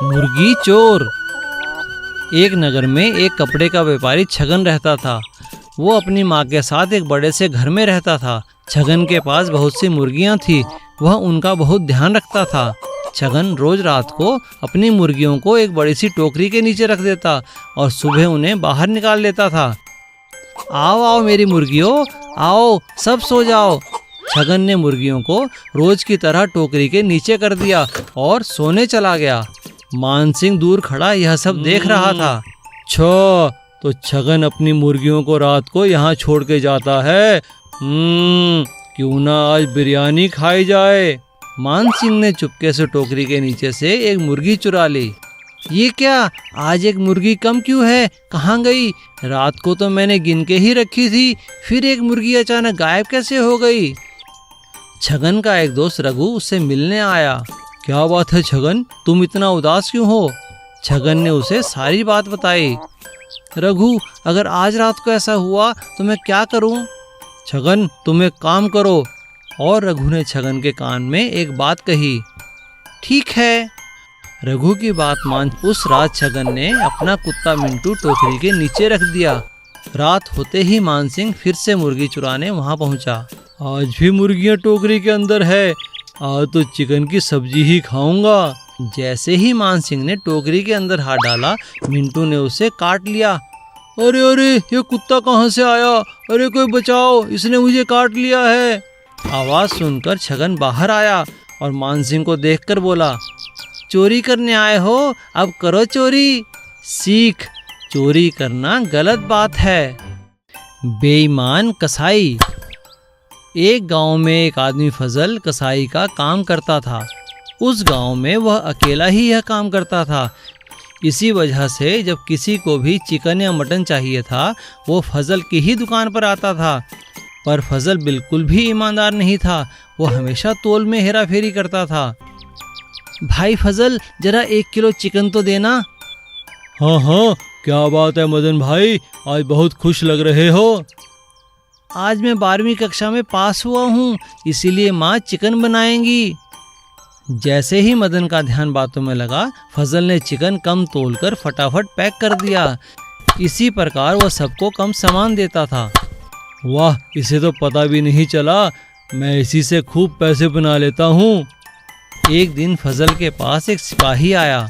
मुर्गी चोर। एक नगर में एक कपड़े का व्यापारी छगन रहता था। वो अपनी माँ के साथ एक बड़े से घर में रहता था। छगन के पास बहुत सी मुर्गियाँ थी। वह उनका बहुत ध्यान रखता था। छगन रोज रात को अपनी मुर्गियों को एक बड़ी सी टोकरी के नीचे रख देता और सुबह उन्हें बाहर निकाल लेता था। आओ आओ मेरी मुर्गियों, आओ सब सो जाओ। छगन ने मुर्गियों को रोज की तरह टोकरी के नीचे कर दिया और सोने चला गया। मानसिंह दूर खड़ा यह सब देख रहा था। अच्छा, तो छगन अपनी मुर्गियों को रात को यहाँ छोड़ के जाता है। क्यों ना आज बिरयानी खाई जाए। मानसिंह ने चुपके से टोकरी के नीचे से एक मुर्गी चुरा ली। ये क्या, आज एक मुर्गी कम क्यों है? कहाँ गई? रात को तो मैंने गिन के ही रखी थी, फिर एक मुर्गी अचानक गायब कैसे हो गई? छगन का एक दोस्त रघु उससे मिलने आया। क्या बात है छगन, तुम इतना उदास क्यों हो? छगन ने उसे सारी बात बताई। रघु, अगर आज रात को ऐसा हुआ तो मैं क्या करूं? छगन, तुम एक काम करो। और रघु ने छगन के कान में एक बात कही। ठीक है। रघु की बात मान उस रात छगन ने अपना कुत्ता मिंटू टोकरी के नीचे रख दिया। रात होते ही मानसिंह फिर से मुर्गी चुराने वहां पहुंचा। आज भी मुर्गियां टोकरी के अंदर है, आज तो चिकन की सब्जी ही खाऊंगा। जैसे ही मानसिंह ने टोकरी के अंदर हाथ डाला, मिंटू ने उसे काट लिया। अरे अरे, ये कुत्ता कहाँ से आया? अरे कोई बचाओ, इसने मुझे काट लिया है। आवाज सुनकर छगन बाहर आया और मानसिंह को देखकर बोला, चोरी करने आए हो, अब करो चोरी। सीख, चोरी करना गलत बात है। बेईमान कसाई। एक गांव में एक आदमी फजल कसाई का काम करता था। उस गांव में वह अकेला ही यह काम करता था। इसी वजह से जब किसी को भी चिकन या मटन चाहिए था, वो फजल की ही दुकान पर आता था। पर फजल बिल्कुल भी ईमानदार नहीं था। वो हमेशा तोल में हेरा फेरी करता था। भाई फजल, जरा 1 किलो चिकन तो देना। हाँ हाँ, क्या बात है मदन भाई, आज बहुत खुश लग रहे हो। आज मैं 12वीं कक्षा में पास हुआ हूँ, इसीलिए माँ चिकन बनाएंगी। जैसे ही मदन का ध्यान बातों में लगा, फजल ने चिकन कम तोलकर फटाफट पैक कर दिया। इसी प्रकार वह सबको कम सामान देता था। वाह, इसे तो पता भी नहीं चला, मैं इसी से खूब पैसे बना लेता हूँ। एक दिन फजल के पास एक सिपाही आया।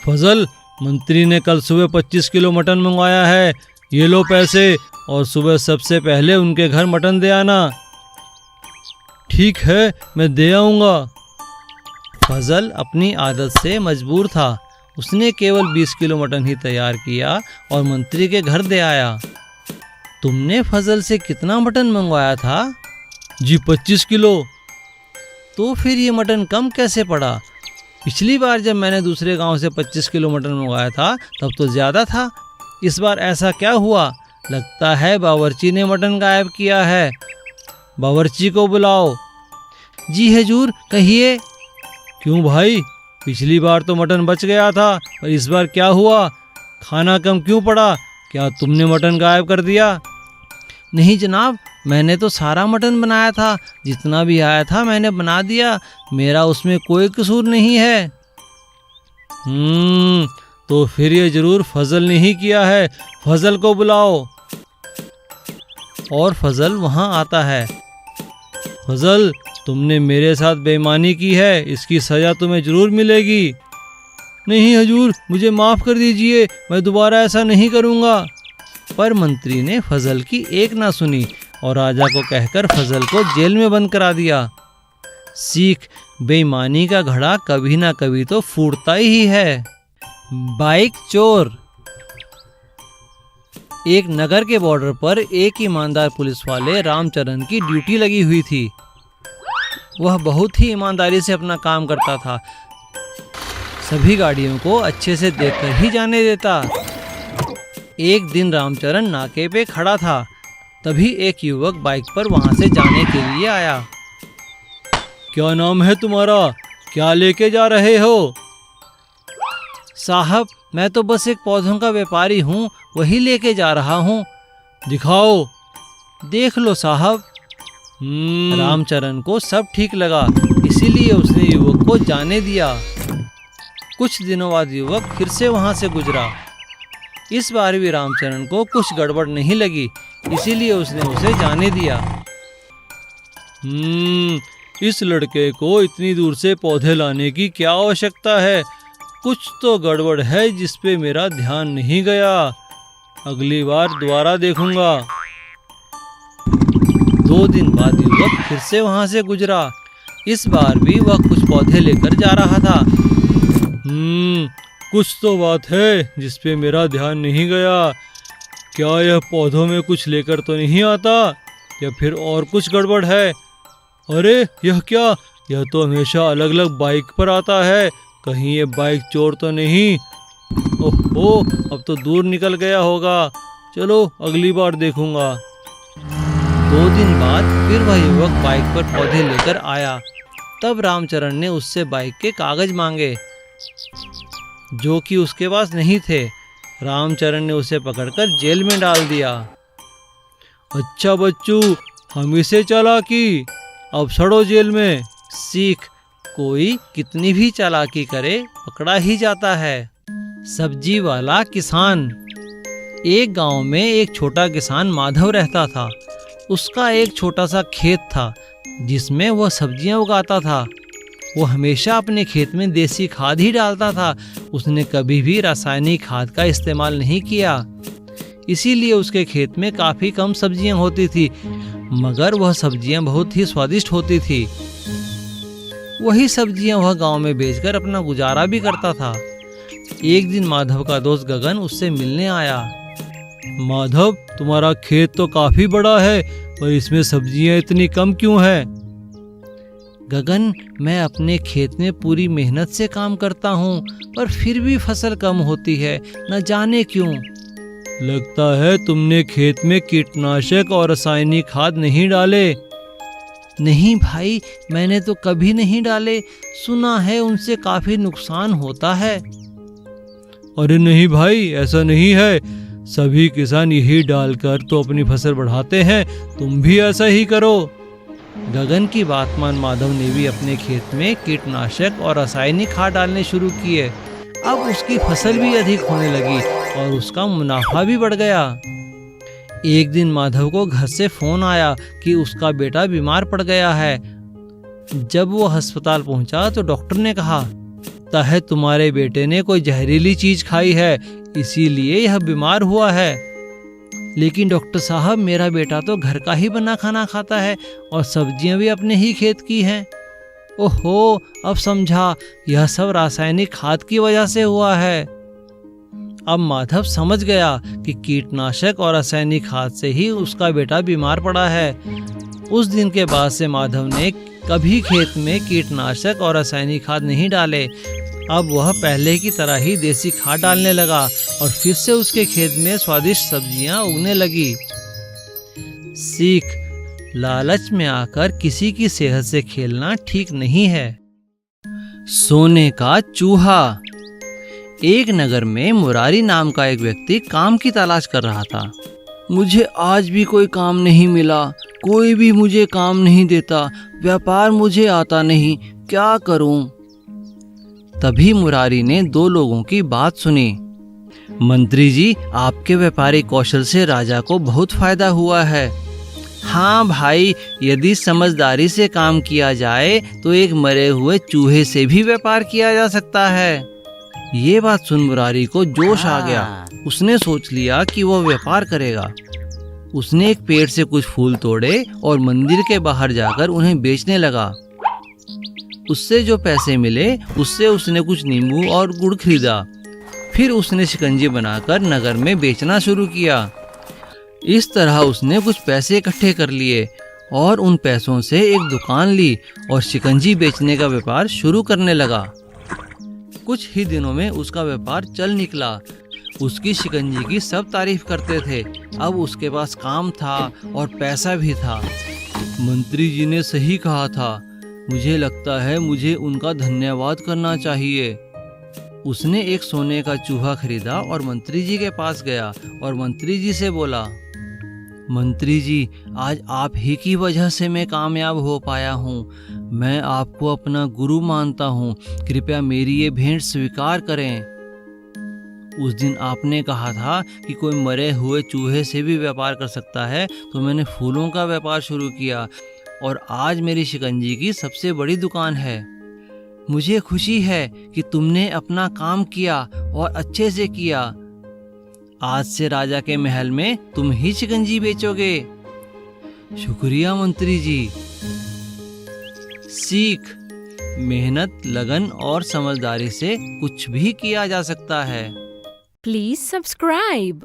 फजल, मंत्री ने कल सुबह 25 किलो मटन मंगवाया है, ये लो पैसे, और सुबह सबसे पहले उनके घर मटन दे आना। ठीक है, मैं दे आऊँगा। फजल अपनी आदत से मजबूर था। उसने केवल 20 किलो मटन ही तैयार किया और मंत्री के घर दे आया। तुमने फजल से कितना मटन मंगवाया था? जी 25 किलो। तो फिर ये मटन कम कैसे पड़ा? पिछली बार जब मैंने दूसरे गांव से 25 किलो मटन मंगवाया था तब तो ज़्यादा था। इस बार ऐसा क्या हुआ? लगता है बावर्ची ने मटन गायब किया है। बावर्ची को बुलाओ। जी हुजूर, कहिए। क्यों भाई, पिछली बार तो मटन बच गया था, और इस बार क्या हुआ? खाना कम क्यों पड़ा? क्या तुमने मटन गायब कर दिया? नहीं जनाब, मैंने तो सारा मटन बनाया था, जितना भी आया था मैंने बना दिया, मेरा उसमें कोई कसूर नहीं है। तो फिर ये जरूर फजल ने ही किया है, फजल को बुलाओ। और फजल वहाँ आता है। फजल, तुमने मेरे साथ बेईमानी की है, इसकी सज़ा तुम्हें जरूर मिलेगी। नहीं हुजूर, मुझे माफ़ कर दीजिए, मैं दोबारा ऐसा नहीं करूँगा। पर मंत्री ने फजल की एक ना सुनी और राजा को कहकर फजल को जेल में बंद करा दिया। सीख, बेईमानी का घड़ा कभी ना कभी तो फूटता ही है। बाइक चोर। एक नगर के बॉर्डर पर एक ईमानदार पुलिस वाले रामचरण की ड्यूटी लगी हुई थी। वह बहुत ही ईमानदारी से अपना काम करता था। सभी गाड़ियों को अच्छे से देखकर ही जाने देता। एक दिन रामचरण नाके पे खड़ा था, तभी एक युवक बाइक पर वहां से जाने के लिए आया। क्या नाम है तुम्हारा? क्या लेके जा रहे हो? साहब, मैं तो बस एक पौधों का व्यापारी हूँ, वही लेके जा रहा हूँ। दिखाओ। देख लो साहब। रामचरण को सब ठीक लगा, इसीलिए उसने युवक को जाने दिया। कुछ दिनों बाद युवक फिर से वहां से गुजरा। इस बार भी रामचरण को कुछ गड़बड़ नहीं लगी, इसीलिए उसने उसे जाने दिया। इस लड़के को इतनी दूर से पौधे लाने की क्या आवश्यकता है? कुछ तो गड़बड़ है जिस पे मेरा ध्यान नहीं गया। अगली बार दोबारा देखूंगा। 2 दिन बाद युवक फिर से वहां से गुजरा। इस बार भी वह कुछ पौधे लेकर जा रहा था। कुछ तो बात है जिस पे मेरा ध्यान नहीं गया। क्या यह पौधों में कुछ लेकर तो नहीं आता, या फिर और कुछ गड़बड़ है? अरे यह क्या, यह तो हमेशा अलग अलग बाइक पर आता है। कहीं ये बाइक चोर तो नहीं? ओहो, अब तो दूर निकल गया होगा। चलो अगली बार देखूंगा। 2 दिन बाद फिर वह युवक बाइक पर पौधे लेकर आया। तब रामचरण ने उससे बाइक के कागज मांगे, जो कि उसके पास नहीं थे। रामचरण ने उसे पकड़कर जेल में डाल दिया। अच्छा बच्चू, हम इसे चालाकी, अब सड़ो जेल में। सीख, कोई कितनी भी चालाकी करे पकड़ा ही जाता है। सब्जी वाला किसान। एक गांव में एक छोटा किसान माधव रहता था। उसका एक छोटा सा खेत था जिसमें वह सब्जियां उगाता था। वो हमेशा अपने खेत में देसी खाद ही डालता था। उसने कभी भी रासायनिक खाद का इस्तेमाल नहीं किया। इसीलिए उसके खेत में काफ़ी कम सब्जियां होती थी, मगर वह सब्जियां बहुत ही स्वादिष्ट होती थी। वही सब्जियां वह गांव में बेचकर अपना गुजारा भी करता था। एक दिन माधव का दोस्त गगन उससे मिलने आया। माधव, तुम्हारा खेत तो काफ़ी बड़ा है, पर इसमें सब्जियां इतनी कम क्यों हैं? गगन, मैं अपने खेत में पूरी मेहनत से काम करता हूँ, पर फिर भी फसल कम होती है, न जाने क्यों। लगता है तुमने खेत में कीटनाशक और रासायनिक खाद नहीं डाले। नहीं भाई, मैंने तो कभी नहीं डाले। सुना है उनसे काफी नुकसान होता है। अरे नहीं भाई, ऐसा नहीं है। सभी किसान यही डालकर तो अपनी फसल बढ़ाते हैं, तुम भी ऐसा ही करो। गगन की बात मान माधव ने भी अपने खेत में कीटनाशक और रासायनिक खाद डालने शुरू किए। अब उसकी फसल भी अधिक होने लगी और उसका मुनाफा भी बढ़ गया। एक दिन माधव को घर से फोन आया कि उसका बेटा बीमार पड़ गया है। जब वो अस्पताल पहुंचा तो डॉक्टर ने कहा, लगता है तुम्हारे बेटे ने कोई जहरीली चीज खाई है, इसीलिए यह बीमार हुआ है। लेकिन डॉक्टर साहब, मेरा बेटा तो घर का ही बना खाना खाता है और सब्जियां भी अपने ही खेत की हैं। ओहो, अब समझा, यह सब रासायनिक खाद की वजह से हुआ है। अब माधव समझ गया कि कीटनाशक और रासायनिक खाद से ही उसका बेटा बीमार पड़ा है। उस दिन के बाद से माधव ने कभी खेत में कीटनाशक और रासायनिक खाद नहीं डाले। अब वह पहले की तरह ही देसी खाद डालने लगा और फिर से उसके खेत में स्वादिष्ट सब्जियां उगने लगी। सीख, लालच में आकर किसी की सेहत से खेलना ठीक नहीं है। सोने का चूहा। एक नगर में मुरारी नाम का एक व्यक्ति काम की तलाश कर रहा था। मुझे आज भी कोई काम नहीं मिला, कोई भी मुझे काम नहीं देता, व्यापार मुझे आता नहीं, क्या करूं? तभी मुरारी ने 2 लोगों की बात सुनी। मंत्री जी, आपके व्यापारिक कौशल से राजा को बहुत फायदा हुआ है। हाँ भाई, यदि समझदारी से काम किया जाए तो एक मरे हुए चूहे से भी व्यापार किया जा सकता है। ये बात सुन मुरारी को जोश आ गया। उसने सोच लिया कि वह व्यापार करेगा। उसने एक पेड़ से कुछ फूल तोड़े और मंदिर के बाहर जाकर उन्हें बेचने लगा। उससे जो पैसे मिले उससे उसने कुछ नींबू और गुड़ खरीदा। फिर उसने शिकंजी बनाकर नगर में बेचना शुरू किया। इस तरह उसने कुछ पैसे इकट्ठे कर लिए और उन पैसों से एक दुकान ली और शिकंजी बेचने का व्यापार शुरू करने लगा। कुछ ही दिनों में उसका व्यापार चल निकला। उसकी शिकंजी की सब तारीफ करते थे। अब उसके पास काम था और पैसा भी था। मंत्री जी ने सही कहा था, मुझे लगता है मुझे उनका धन्यवाद करना चाहिए। उसने एक सोने का चूहा खरीदा और मंत्री जी के पास गया और मंत्री जी से बोला, मंत्री जी, आज आप ही की वजह से मैं कामयाब हो पाया हूँ। मैं आपको अपना गुरु मानता हूँ। कृपया मेरी ये भेंट स्वीकार करें। उस दिन आपने कहा था कि कोई मरे हुए चूहे से भी व्यापार कर सकता है, तो मैंने फूलों का व्यापार शुरू किया और आज मेरी शिकंजी की सबसे बड़ी दुकान है। मुझे खुशी है कि तुमने अपना काम किया और अच्छे से किया। आज से राजा के महल में तुम ही शिकंजी बेचोगे। शुक्रिया मंत्री जी। सीख, मेहनत, लगन और समझदारी से कुछ भी किया जा सकता है। Please subscribe.